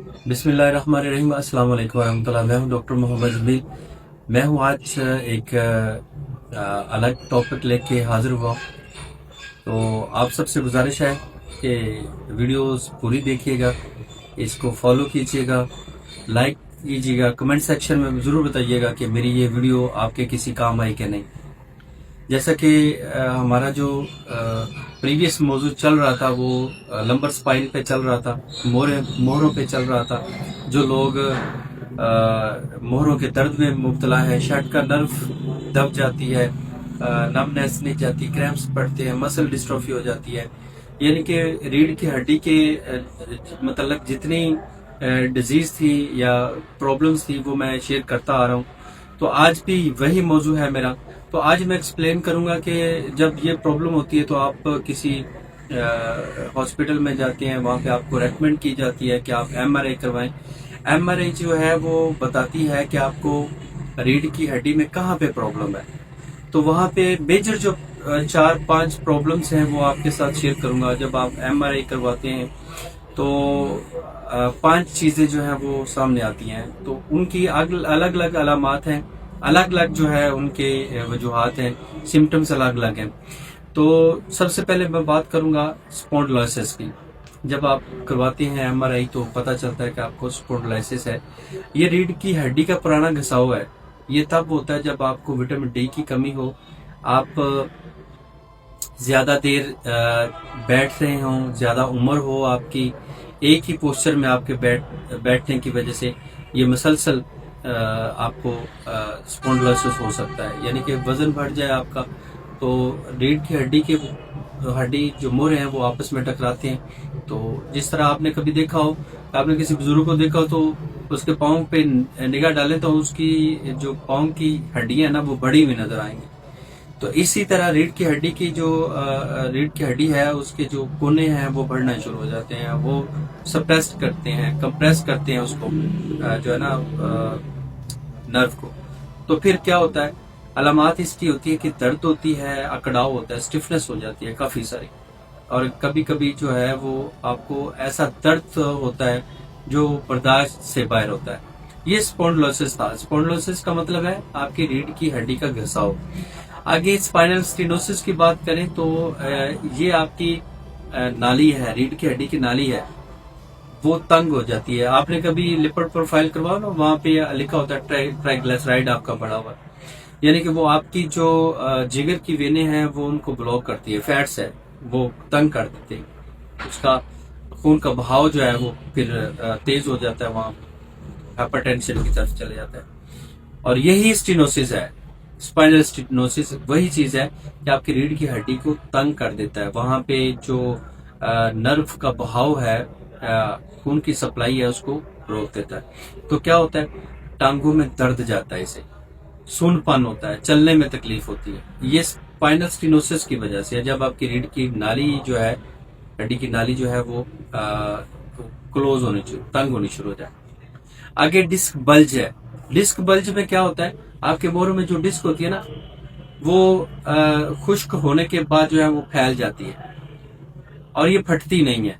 बिस्मिल्लाहिर्रहमानिर्रहीम। अस्सलाम वालेकुम वरहमतुल्लाह। मैं हूं डॉक्टर मोहम्मद जमील। मैं हूं आज एक अलग टॉपिक लेके हाजिर हुआ हूं। तो आप सबसे गुजारिश है कि वीडियोस पूरी देखिएगा, इसको फॉलो कीजिएगा, लाइक कीजिएगा, कमेंट सेक्शन में ज़रूर बताइएगा कि मेरी ये वीडियो आपके किसी काम आई कि नहीं। जैसा कि हमारा जो प्रीवियस मौजूद चल रहा था वो लंबर स्पाइन पे चल रहा था, मोहरों पे चल रहा था। जो लोग मोहरों के दर्द में मुब्तला है, शर्ट का नर्व दब जाती है, नमनेस नहीं जाती, क्रैम्प्स पड़ते हैं, मसल डिस्ट्रोफी हो जाती है, यानी कि रीढ़ की हड्डी के मतलब जितनी डिजीज थी या प्रॉब्लम्स थी वो मैं शेयर करता आ रहा हूँ। तो आज भी वही मौजू है मेरा। तो आज मैं एक्सप्लेन करूंगा कि जब ये प्रॉब्लम होती है तो आप किसी हॉस्पिटल में जाते हैं, वहां पे आपको रेकमेंड की जाती है कि आप एमआरआई करवाएं। एमआरआई जो है वो बताती है कि आपको रीढ़ की हड्डी में कहाँ पे प्रॉब्लम है। तो वहां पे मेजर जो 4-5 प्रॉब्लम्स हैं वो आपके साथ शेयर करूंगा। जब आप एमआरआई करवाते हैं तो 5 चीजें जो है वो सामने आती हैं। तो उनकी अलग अलग अलामात हैं, अलग अलग जो है उनके वजूहात हैं, सिम्टम्स अलग अलग हैं। तो सबसे पहले मैं बात करूंगा स्पॉन्डिलोसिस की। जब आप करवाते हैं एमआरआई तो पता चलता है कि आपको स्पॉन्डिलोसिस है। ये रीढ़ की हड्डी का पुराना घिसाव है। ये तब होता है जब आपको विटामिन डी की कमी हो, आप ज्यादा देर बैठ रहे हों, ज्यादा उम्र हो आपकी, एक ही पोस्चर में आपके बैठने की वजह से ये मुसलसल आपको स्पॉन्डिलोसिस हो सकता है, यानी कि वजन बढ़ जाए आपका। तो रीढ़ की हड्डी जो मोरे हैं वो आपस में टकराते हैं। तो जिस तरह आपने कभी देखा हो, आपने किसी बुजुर्ग को देखा हो तो उसके पाँव पे निगाह डालें तो उसकी जो पाँव की हड्डियां ना वो बड़ी हुई नजर आएंगी। तो इसी तरह रीढ़ की हड्डी है, उसके जो कोने हैं वो बढ़ना शुरू हो जाते हैं, वो सप्रेस करते हैं, कंप्रेस करते हैं उसको, जो है ना नर्व को। तो फिर क्या होता है, अलामात इसकी होती है कि दर्द होती है, अकड़ाव होता है, स्टिफनेस हो जाती है काफी सारी, और कभी कभी जो है वो आपको ऐसा दर्द होता है जो बर्दाश्त से बाहर होता है। ये स्पॉन्डिलोसिस था। स्पॉन्डिलोसिस का मतलब है आपकी रीढ़ की हड्डी का घिसाव। आगे स्पाइनल स्टेनोसिस की बात करें तो ये आपकी नाली है, रीढ़ की हड्डी की नाली है, वो तंग हो जाती है। आपने कभी लिपिड प्रोफाइल करवाओ ना, वहां पे लिखा होता है ट्राइग्लिसराइड आपका बढ़ा हुआ है, यानी कि वो आपकी जो जिगर की वेनें हैं वो उनको ब्लॉक करती है, फैट्स है वो तंग कर देते हैं। उसका खून का बहाव जो है वो फिर तेज हो जाता है, वहां हाइपरटेंशन की तरफ चले जाता है। और यही स्टेनोसिस है। स्पाइनल स्टेनोसिस वही चीज है कि आपकी रीढ़ की हड्डी को तंग कर देता है। वहां पे जो नर्व का बहाव है, खून की सप्लाई है, उसको रोक देता है। तो क्या होता है, टांगों में दर्द जाता है, इसे सुनपन होता है, चलने में तकलीफ होती है। ये स्पाइनल स्टेनोसिस की वजह से है, जब आपकी रीढ़ की नाली जो है, हड्डी की नाली जो है वो क्लोज होनी शुरू, तंग होनी शुरू हो जाए। आगे डिस्क बल्ज है। डिस्क बल्ज में क्या होता है, आपके मोरों में जो डिस्क होती है ना वो खुश्क होने के बाद जो है वो फैल जाती है और ये फटती नहीं है।